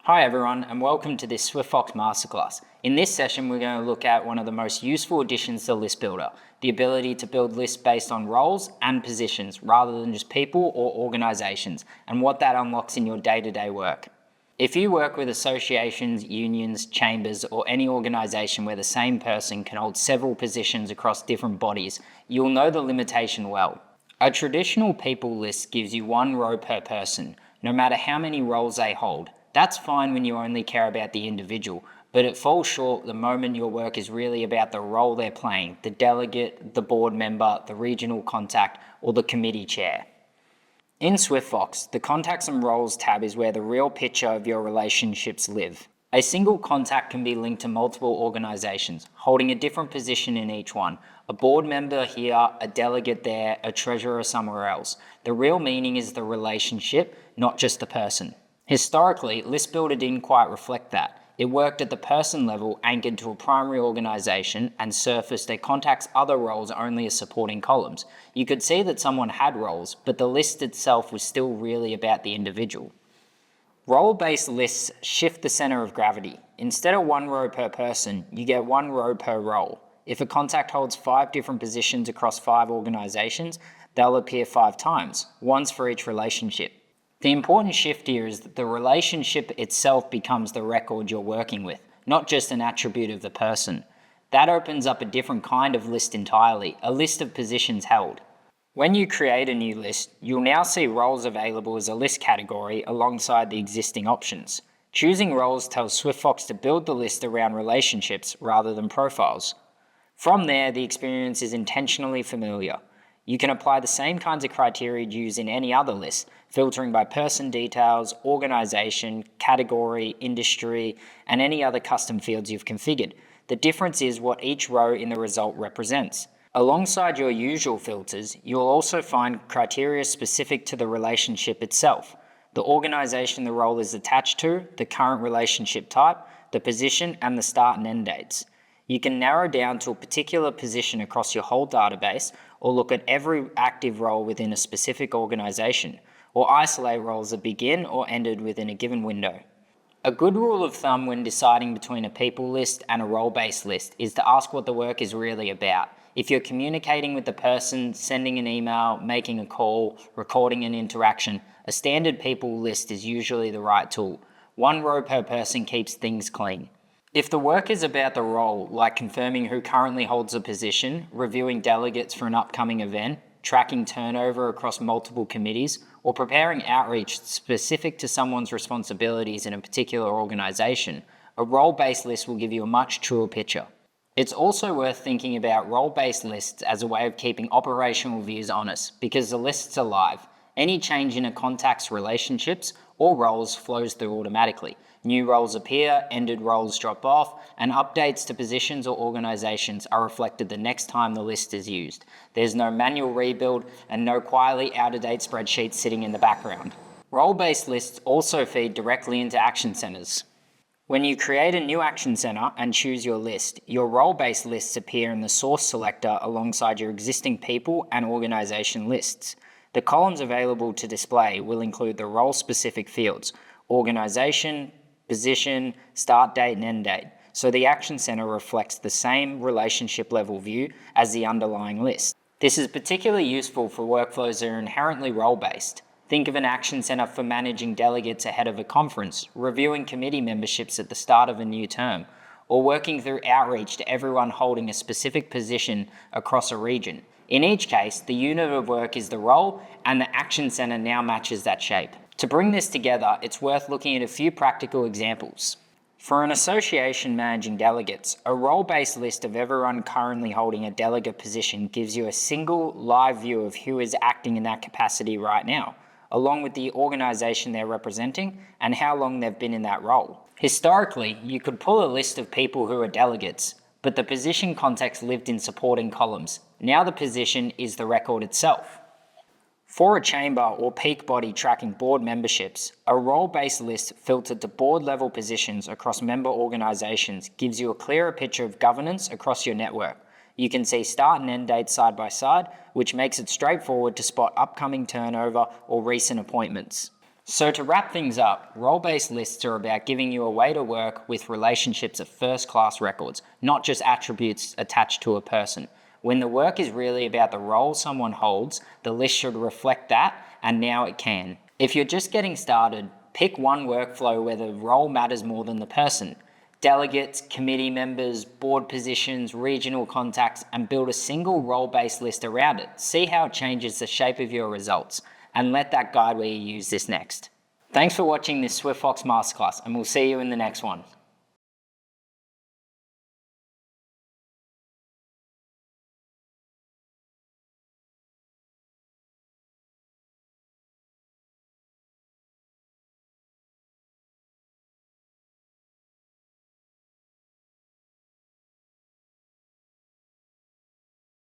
Hi everyone, and welcome to this SwiftFox Masterclass. In this session, we're going to look at one of the most useful additions to List Builder, the ability to build lists based on roles and positions rather than just people or organizations, and what that unlocks in your day-to-day work. If you work with associations, unions, chambers, or any organization where the same person can hold several positions across different bodies, you'll know the limitation well. A traditional people list gives you one row per person, no matter how many roles they hold. That's fine when you only care about the individual, but it falls short the moment your work is really about the role they're playing, the delegate, the board member, the regional contact, or the committee chair. In SwiftFox, the Contacts and Roles tab is where the real picture of your relationships live. A single contact can be linked to multiple organizations, holding a different position in each one. A board member here, a delegate there, a treasurer somewhere else. The real meaning is the relationship, not just the person. Historically, List Builder didn't quite reflect that. It worked at the person level, anchored to a primary organization, and surfaced a contact's other roles only as supporting columns. You could see that someone had roles, but the list itself was still really about the individual. Role-based lists shift the center of gravity. Instead of one row per person, you get one row per role. If a contact holds 5 different positions across 5 organizations, they'll appear 5 times, once for each relationship. The important shift here is that the relationship itself becomes the record you're working with, not just an attribute of the person. That opens up a different kind of list entirely, a list of positions held. When you create a new list, you'll now see roles available as a list category alongside the existing options. Choosing roles tells SwiftFox to build the list around relationships rather than profiles. From there, the experience is intentionally familiar. You can apply the same kinds of criteria you'd use in any other list, filtering by person details, organization, category, industry, and any other custom fields you've configured. The difference is what each row in the result represents. Alongside your usual filters, you'll also find criteria specific to the relationship itself. The organization the role is attached to, the current relationship type, the position, and the start and end dates. You can narrow down to a particular position across your whole database, or look at every active role within a specific organization, or isolate roles that begin or ended within a given window. A good rule of thumb when deciding between a people list and a role-based list is to ask what the work is really about. If you're communicating with the person, sending an email, making a call, recording an interaction, a standard people list is usually the right tool. One row per person keeps things clean. If the work is about the role, like confirming who currently holds a position, reviewing delegates for an upcoming event, tracking turnover across multiple committees, or preparing outreach specific to someone's responsibilities in a particular organization, a role-based list will give you a much truer picture. It's also worth thinking about role-based lists as a way of keeping operational views honest, because the lists are live. Any change in a contact's relationships or roles flows through automatically. New roles appear, ended roles drop off, and updates to positions or organizations are reflected the next time the list is used. There's no manual rebuild and no quietly out-of-date spreadsheets sitting in the background. Role-based lists also feed directly into action centers. When you create a new action center and choose your list, your role-based lists appear in the source selector alongside your existing people and organization lists. The columns available to display will include the role-specific fields, organization, position, start date, and end date, so the action center reflects the same relationship level view as the underlying list. This is particularly useful for workflows that are inherently role-based. Think of an action center for managing delegates ahead of a conference, reviewing committee memberships at the start of a new term, or working through outreach to everyone holding a specific position across a region. In each case, the unit of work is the role, and the action center now matches that shape. To bring this together, it's worth looking at a few practical examples. For an association managing delegates, a role-based list of everyone currently holding a delegate position gives you a single live view of who is acting in that capacity right now, along with the organization they're representing and how long they've been in that role. Historically, you could pull a list of people who are delegates, but the position context lived in supporting columns. Now the position is the record itself. For a chamber or peak body tracking board memberships, a role-based list filtered to board-level positions across member organizations gives you a clearer picture of governance across your network. You can see start and end dates side by side, which makes it straightforward to spot upcoming turnover or recent appointments. So to wrap things up, role-based lists are about giving you a way to work with relationships of first-class records, not just attributes attached to a person. When the work is really about the role someone holds, the list should reflect that, and now it can. If you're just getting started, pick one workflow where the role matters more than the person. Delegates, committee members, board positions, regional contacts, and build a single role-based list around it. See how it changes the shape of your results, and let that guide where you use this next. Thanks for watching this SwiftFox Masterclass, and we'll see you in the next one.